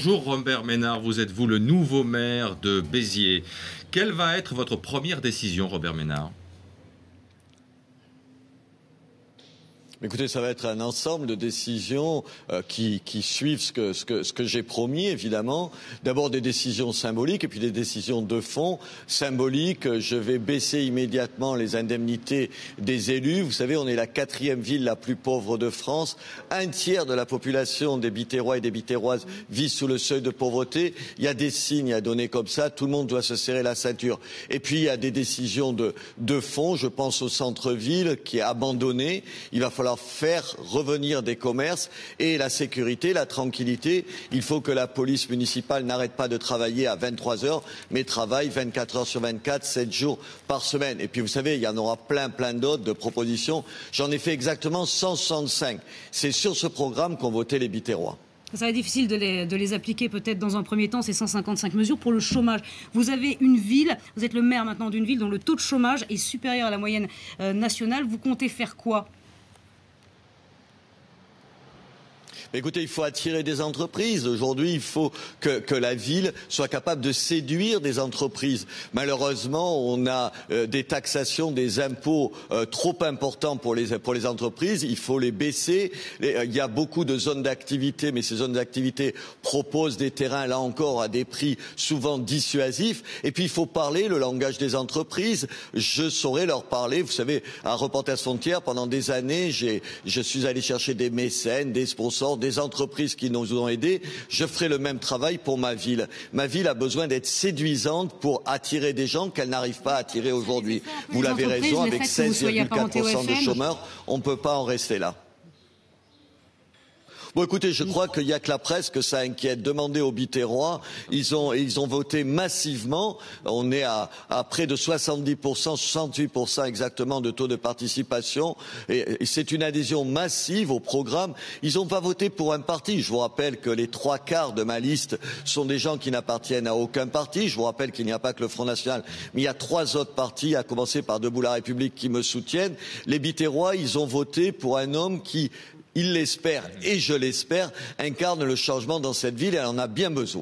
Bonjour Robert Ménard, vous êtes le nouveau maire de Béziers. Quelle va être votre première décision, Robert Ménard? Écoutez, ça va être un ensemble de décisions qui suivent ce que j'ai promis, évidemment. D'abord des décisions symboliques et puis des décisions de fond. Symboliques, je vais baisser immédiatement les indemnités des élus. Vous savez, on est la 4e ville la plus pauvre de France. Un tiers de la population des Biterrois et des Biterroises vit sous le seuil de pauvreté. Il y a des signes à donner comme ça. Tout le monde doit se serrer la ceinture. Et puis, il y a des décisions de fond. Je pense au centre-ville qui est abandonné. Il va falloir faire revenir des commerces et la sécurité, la tranquillité. Il faut que la police municipale n'arrête pas de travailler à 23 heures, mais travaille 24 heures sur 24, 7 jours par semaine. Et puis vous savez, il y en aura plein d'autres de propositions. J'en ai fait exactement 165. C'est sur ce programme qu'ont voté les Biterrois. Ça va être difficile de les appliquer peut-être dans un premier temps, ces 155 mesures. Pour le chômage, vous avez une ville, vous êtes le maire maintenant d'une ville dont le taux de chômage est supérieur à la moyenne nationale. Vous comptez faire quoi ? Écoutez, il faut attirer des entreprises. Aujourd'hui, il faut que la ville soit capable de séduire des entreprises. Malheureusement, on a des taxations, des impôts trop importants pour les entreprises. Il faut les baisser. Il y a beaucoup de zones d'activité, mais ces zones d'activité proposent des terrains, là encore, à des prix souvent dissuasifs. Et puis, il faut parler le langage des entreprises. Je saurais leur parler. Vous savez, à Reporters sans frontières, pendant des années, je suis allé chercher des mécènes, des sponsors, des entreprises qui nous ont aidés. Je ferai le même travail pour ma ville. Ma ville a besoin d'être séduisante pour attirer des gens qu'elle n'arrive pas à attirer aujourd'hui. Vous l'avez raison, avec 16,4% de chômeurs, on ne peut pas en rester là. Bon, écoutez, je crois qu'il n'y a que la presse que ça inquiète. Demandez aux Biterrois, ils ont voté massivement. On est à près de 70%, 68% exactement de taux de participation. Et c'est une adhésion massive au programme. Ils n'ont pas voté pour un parti. Je vous rappelle que les 3/4 de ma liste sont des gens qui n'appartiennent à aucun parti. Je vous rappelle qu'il n'y a pas que le Front National, mais il y a 3 autres partis, à commencer par Debout la République, qui me soutiennent. Les Biterrois, ils ont voté pour un homme qui, il l'espère et je l'espère, incarne le changement dans cette ville et elle en a bien besoin.